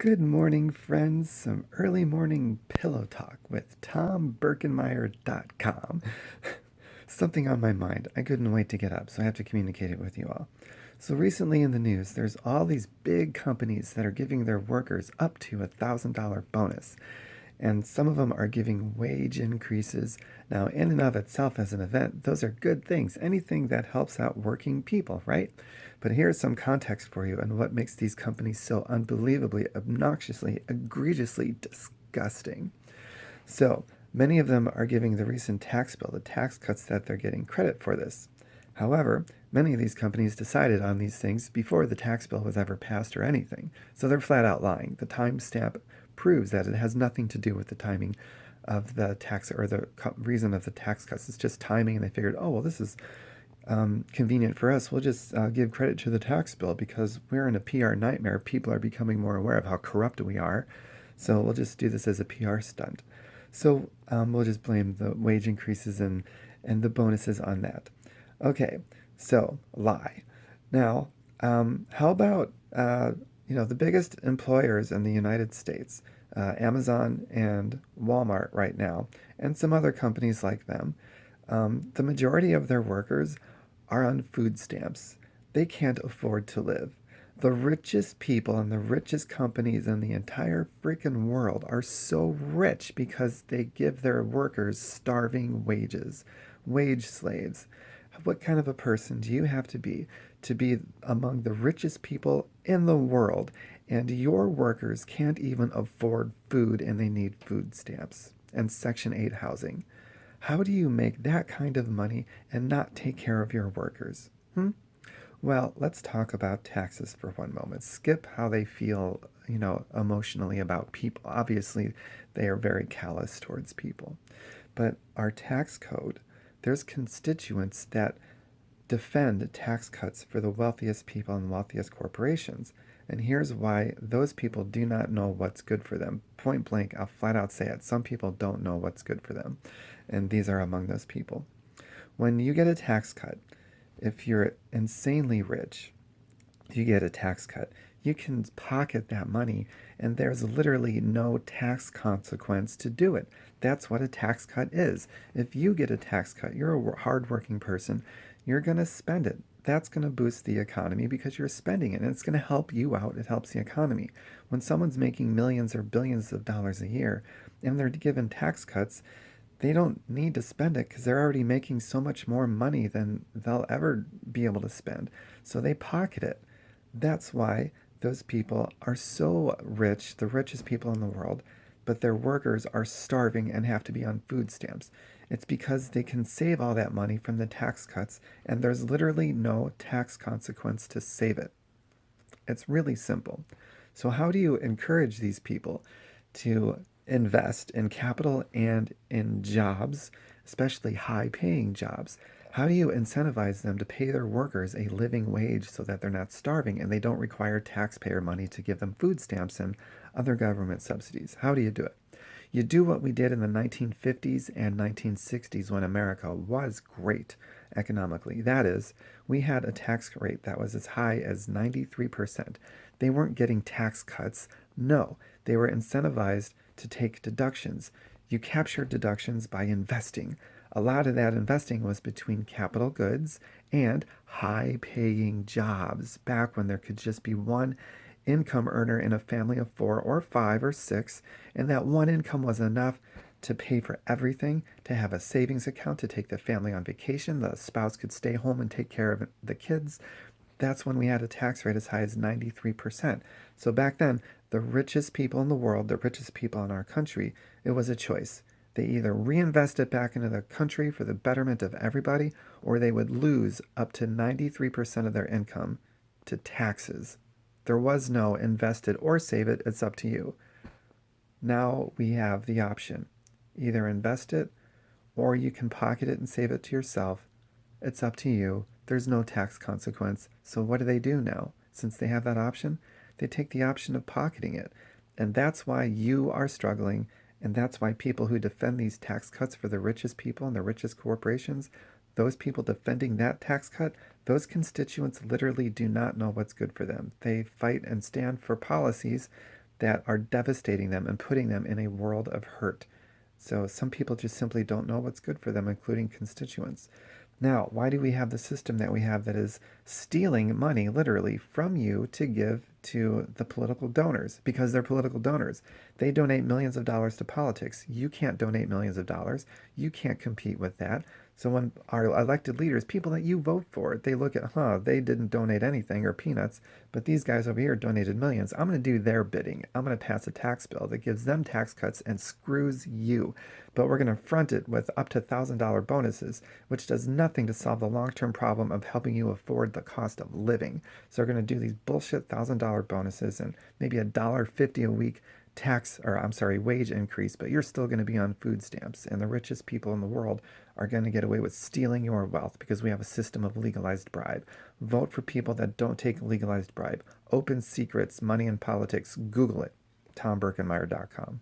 Good morning, friends. Some early morning pillow talk with TomBerkenmeyer.com. Something on my mind. I couldn't wait to get up, so I have to communicate it with you all. So, recently in the news, there's all these big companies that are giving their workers up to $1,000 bonus. And some of them are giving wage increases. Now, in and of itself, as an event, those are good things. Anything that helps out working people, right? But here's some context for you and what makes these companies so unbelievably, obnoxiously, egregiously disgusting. So, many of them are giving the recent tax bill, the tax cuts, that they're getting credit for this. However, many of these companies decided on these things before the tax bill was ever passed or anything. So they're flat out lying. The timestamp proves that it has nothing to do with the timing of the tax or the reason of the tax cuts. It's just timing, and they figured, oh, well, this is convenient for us. We'll just give credit to the tax bill because we're in a PR nightmare. People are becoming more aware of how corrupt we are. So we'll just do this as a PR stunt. So we'll just blame the wage increases and the bonuses on that. Okay, so lie. Now, how about the biggest employers in the United States, Amazon and Walmart right now, and some other companies like them. The majority of their workers are on food stamps. They can't afford to live. The richest people and the richest companies in the entire freaking world are so rich because they give their workers starving wages, wage slaves. What kind of a person do you have to be among the richest people in the world, and your workers can't even afford food and they need food stamps and Section 8 housing? How do you make that kind of money and not take care of your workers? Well, let's talk about taxes for one moment. Skip how they feel, emotionally about people. Obviously, they are very callous towards people. But our tax code, there's constituents that defend tax cuts for the wealthiest people and wealthiest corporations. And here's why: those people do not know what's good for them. Point blank, I'll flat out say it. Some people don't know what's good for them. And these are among those people. When you get a tax cut, if you're insanely rich, you get a tax cut. You can pocket that money, and there's literally no tax consequence to do it. That's what a tax cut is. If you get a tax cut, you're a hardworking person, you're going to spend it. That's going to boost the economy because you're spending it, and it's going to help you out. It helps the economy. When someone's making millions or billions of dollars a year and they're given tax cuts, they don't need to spend it because they're already making so much more money than they'll ever be able to spend. So they pocket it. That's why those people are so rich, the richest people in the world, but their workers are starving and have to be on food stamps. It's because they can save all that money from the tax cuts, and there's literally no tax consequence to save it. It's really simple. So, how do you encourage these people to invest in capital and in jobs, especially high paying jobs? How do you incentivize them to pay their workers a living wage so that they're not starving and they don't require taxpayer money to give them food stamps and other government subsidies? How do you do it? You do what we did in the 1950s and 1960s when America was great economically. That is, we had a tax rate that was as high as 93%. They weren't getting tax cuts. No, they were incentivized to take deductions. You captured deductions by investing. A lot of that investing was between capital goods and high paying jobs back when there could just be one income earner in a family of four or five or six, and that one income was enough to pay for everything, to have a savings account, to take the family on vacation. The spouse could stay home and take care of the kids. That's when we had a tax rate as high as 93%. So back then, the richest people in the world, the richest people in our country, it was a choice. They either reinvest it back into the country for the betterment of everybody, or they would lose up to 93% of their income to taxes. There was no invest it or save it, it's up to you. Now we have the option: either invest it or you can pocket it and save it to yourself. It's up to you. There's no tax consequence. So what do they do now? Since they have that option, they take the option of pocketing it. And that's why you are struggling. And that's why people who defend these tax cuts for the richest people and the richest corporations, those people defending that tax cut, those constituents literally do not know what's good for them. They fight and stand for policies that are devastating them and putting them in a world of hurt. So some people just simply don't know what's good for them, including constituents. Now, why do we have the system that we have that is stealing money literally from you to give to the political donors? Because they're political donors. They donate millions of dollars to politics. You can't donate millions of dollars. You can't compete with that. So when our elected leaders, people that you vote for, they look at, they didn't donate anything or peanuts, but these guys over here donated millions. I'm going to do their bidding. I'm going to pass a tax bill that gives them tax cuts and screws you. But we're going to front it with up to $1,000 bonuses, which does nothing to solve the long-term problem of helping you afford the cost of living. So we're going to do these bullshit $1,000 bonuses and maybe $1.50 a week wage increase, but you're still going to be on food stamps. And the richest people in the world are going to get away with stealing your wealth because we have a system of legalized bribe. Vote for people that don't take legalized bribe. Open secrets, money in politics. Google it. TomBurkenmeyer.com.